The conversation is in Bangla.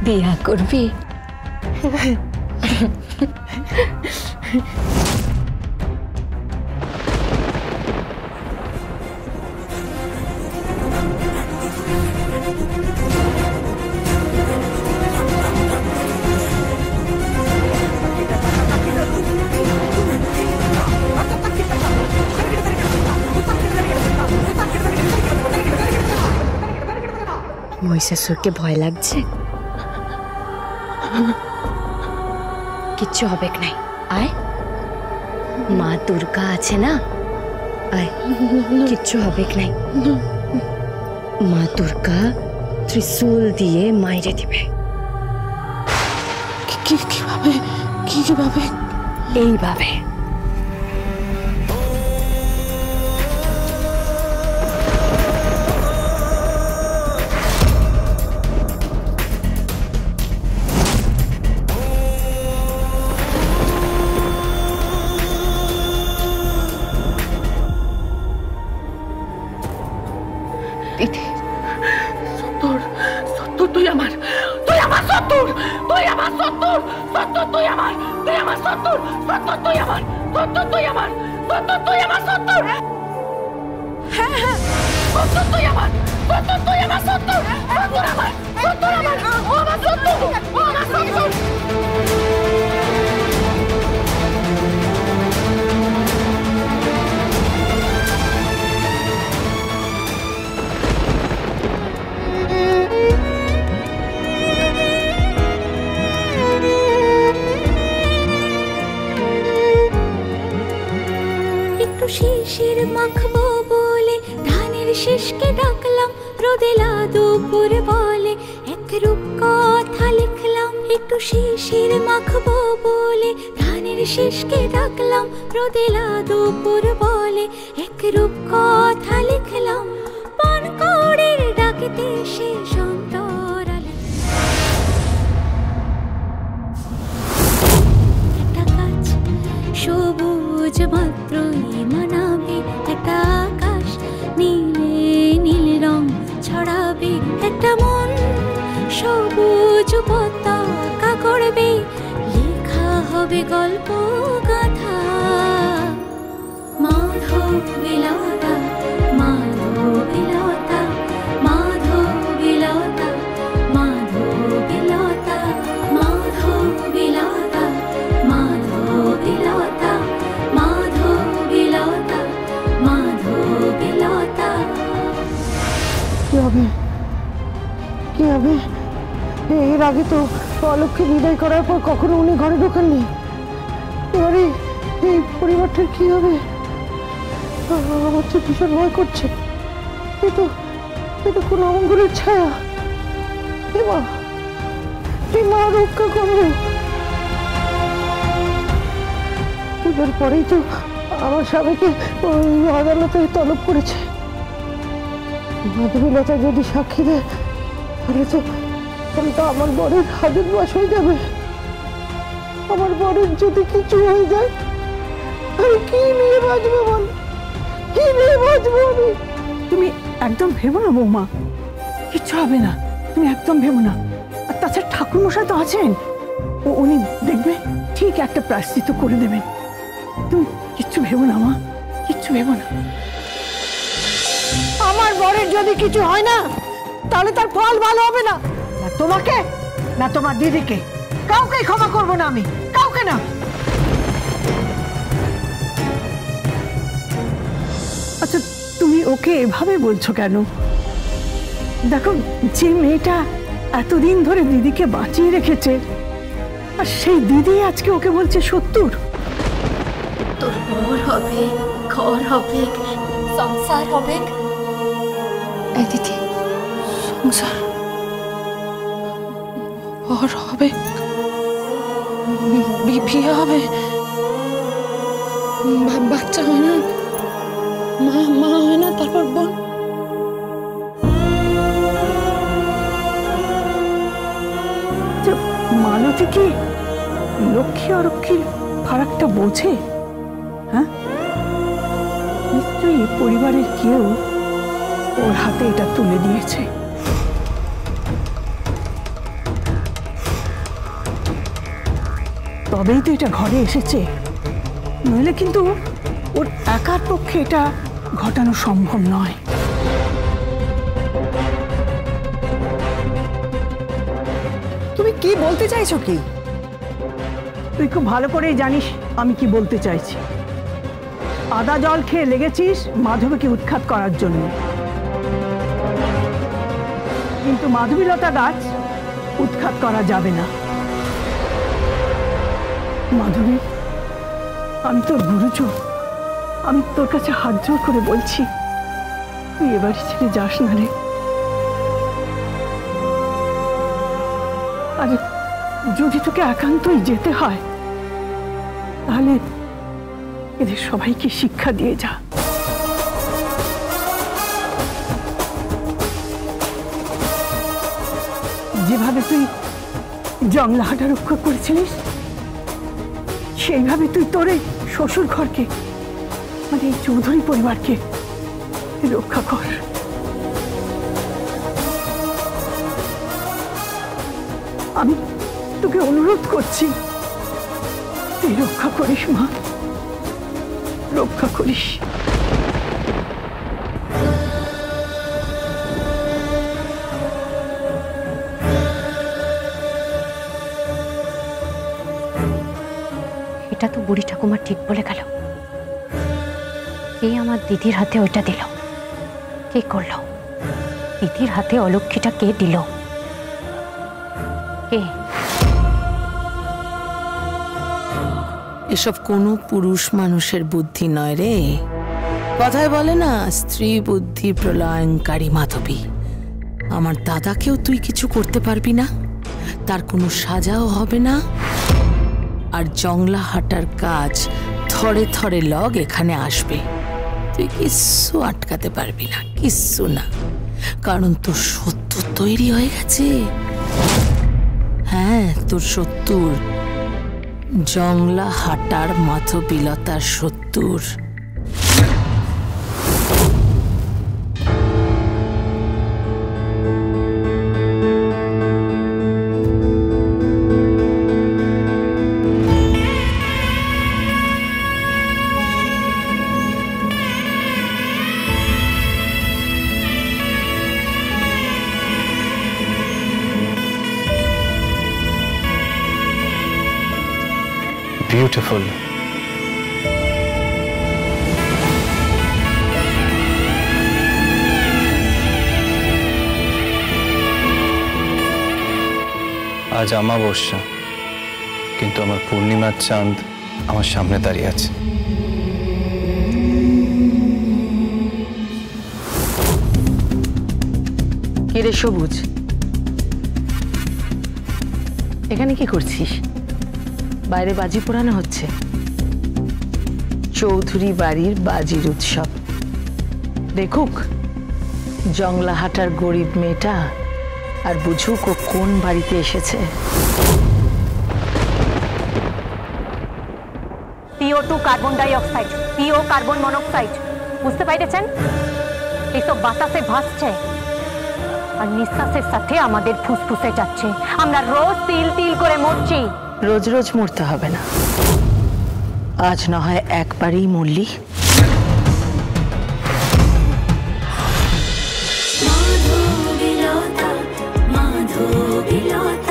বিয়া করবি? মহিষাসুরকে ভয় লাগছে? কিচ্ছু হবে নাই, আয়। মা দুর্গা আছে না, আয়, কিচ্ছু হবে নাই। মা দুর্গা ত্রিশূল দিয়ে মাইরে দিবে। কিভাবে? কিভাবে? এইভাবে। তুই আমার শত্রু, তুই আমার শত্রু, তুই আমার শত্রু, তুই আমার শত্রু, তুই আমার শত্রু, তুই আমার শত্রু। হ্যাঁ হ্যাঁ, তুই আমার শত্রু, তুই আমার শত্রু, ও আমার শত্রু, ও আমার শত্রু। শিশির মাখবো বলে ধানের শীষকে ডাকলাম, রোদেলা দুপুর বলে এক রূপ কথা লিখলাম। একটু শিশির মাখবো বলে ধানের শীষকে ডাকলাম, রোদেলা দুপুর বলে এক রূপ কথা লিখলাম। পানকড়ের ডাকতে সে সন্তরালে একটা গাছ সবুজ মাত্রই মানাবে, একটা আকাশ নীলে নীল রং ছড়াবে, একটা মন সবুজ পতাকা করবে, লেখা হবে গল্প গাথা। মাধবীলতা, মাধবীলতা, মাধবীলতা, মাধবীলতা, মাধবীলতা, মাধবীলতা, মাধবীলতা, মাধবীলতা। কি হবে? এর আগে তো অলোককে বিদায় করার পর কখনো উনি ঘরে ঢোকেননি। এবারে এই পরিবারটার কি হবে? আমার তো ভীষণ ভয় করছে। এ তো কোনো অমঙ্গলের ছায়া। মা রক্ষা করবে। পুজোর পরেই তো আমার স্বামীকে আদালতে তলব করেছে। মাধবীলতা যদি সাক্ষী দেয় তাহলে তো আমার বরের হাজত বাস হয়ে যাবে। আমার বরের যদি কিছু হয়ে যায় আমি কি নিয়ে বাঁচবো বল? কি নিয়ে বাঁচবো আমি? তুমি একদম ভেবো না বৌমা, কিচ্ছু হবে না, তুমি একদম ভেবো না। আর তাছাড়া ঠাকুর মশাই তো আছেন, উনি দেখবে ঠিক একটা প্রায়শ্চিত্ত করে দেবেন। তুমি কিচ্ছু ভেবো না মা, কিচ্ছু ভেবো না। আমার বরের যদি কিছু হয় না তাহলে তার ফল ভালো হবে না, না তোমাকে না তোমার দিদিকে, কাউকে ক্ষমা করবো না আমি, কাউকে না। আচ্ছা তুমি ওকে এভাবে বলছো কেন? দেখো, যে মেয়েটা এতদিন ধরে দিদিকে বাঁচিয়ে রেখেছে, আর সেই দিদি আজকে ওকে বলছে সত্তর। তোর বর হবে, ঘর হবে, সংসার হবে। এই দিদি, সংসার বর হবে, বিয়ে হবে, বাচ্চা হয় না, মা হয় না, তারপর বোন। মালতী কি লক্ষ্মী অরক্ষীর ফারাকটা বোঝে? হ্যাঁ, নিশ্চয়ই পরিবারের কেউ ওর হাতে এটা তুলে দিয়েছে। তবেই তো এটা ঘরে এসেছে, নইলে কিন্তু ওর একার পক্ষে এটা ঘটানো সম্ভব নয়। তুমি কি বলতে চাইছো কি? তুই খুব ভালো করেই জানিস আমি কি বলতে চাইছি। আদা জল খেয়ে লেগেছিস মাধবীকে উৎখাত করার জন্য, কিন্তু মাধবীলতা গাছ উৎখাত করা যাবে না। মাধবী, আমি তোর গুরুজন, আমি তোর কাছে হাত জোর করে বলছি, তুই এবারে ছেড়ে যাস না রে। আর যদি তোকে একান্তই যেতে হয় তাহলে এদের সবাইকে শিক্ষা দিয়ে যা। যেভাবে তুই জংলাহাটা রক্ষা করেছিলিস সেইভাবে তুই তোর এই শ্বশুর ঘরকে, মানে এই চৌধুরী পরিবারকে রক্ষা কর। আমি তোকে অনুরোধ করছি, তুই রক্ষা করিস মা, রক্ষা করিস। এটা তো বুড়ি ঠাকুমা ঠিক বলে গেল। কে আমার দিদির হাতে ওইটা দিল? কে করলো? দিদির হাতে অলক্ষীটা কে দিল? কে? এসব কোনো পুরুষ মানুষের বুদ্ধি নয় রে। কথায় বলে না, স্ত্রী বুদ্ধি প্রলয়ঙ্কারী মাধবী। আমার দাদাকেও তুই কিছু করতে পারবি না, তার কোনো সাজাও হবে না। আর জংলা হাটার কাজ থরে থরে লগ এখানে আসবে, তুই কিচ্ছু আটকাতে পারবি না, কিচ্ছু না। কারণ তোর শত্রু তৈরি হয়ে গেছে। হ্যাঁ, তোর শত্রুর, জংলা হাটার মাধবীলতার শত্রুর। Beautiful. আজ অমাবস্যা, কিন্তু আমার পূর্ণিমার চাঁদ আমার সামনে দাঁড়িয়ে আছে। কিরে সবুজ, এখানে কি করছিস? বাইরে বাজি পোড়ানো হচ্ছে, চৌধুরী বাড়ির বাজির উৎসব। দেখুক জংলাহাটার গরিব মেয়েটা, আর বুঝুক ও কোন বাড়িতে এসেছে। CO2 carbon die oxide, PO carbon monoxide, বুঝতে পাইতেছেন? এইসব বাতাসে ভাসছে আর নিঃশ্বাসের সাথে আমাদের ফুসফুসে যাচ্ছে। আমরা রোজ তিল তিল করে মরছি। রোজ রোজ মরতে হবে না, আজ না হয় একবারই মরলি। মাধবীলতা, মাধবীলতা।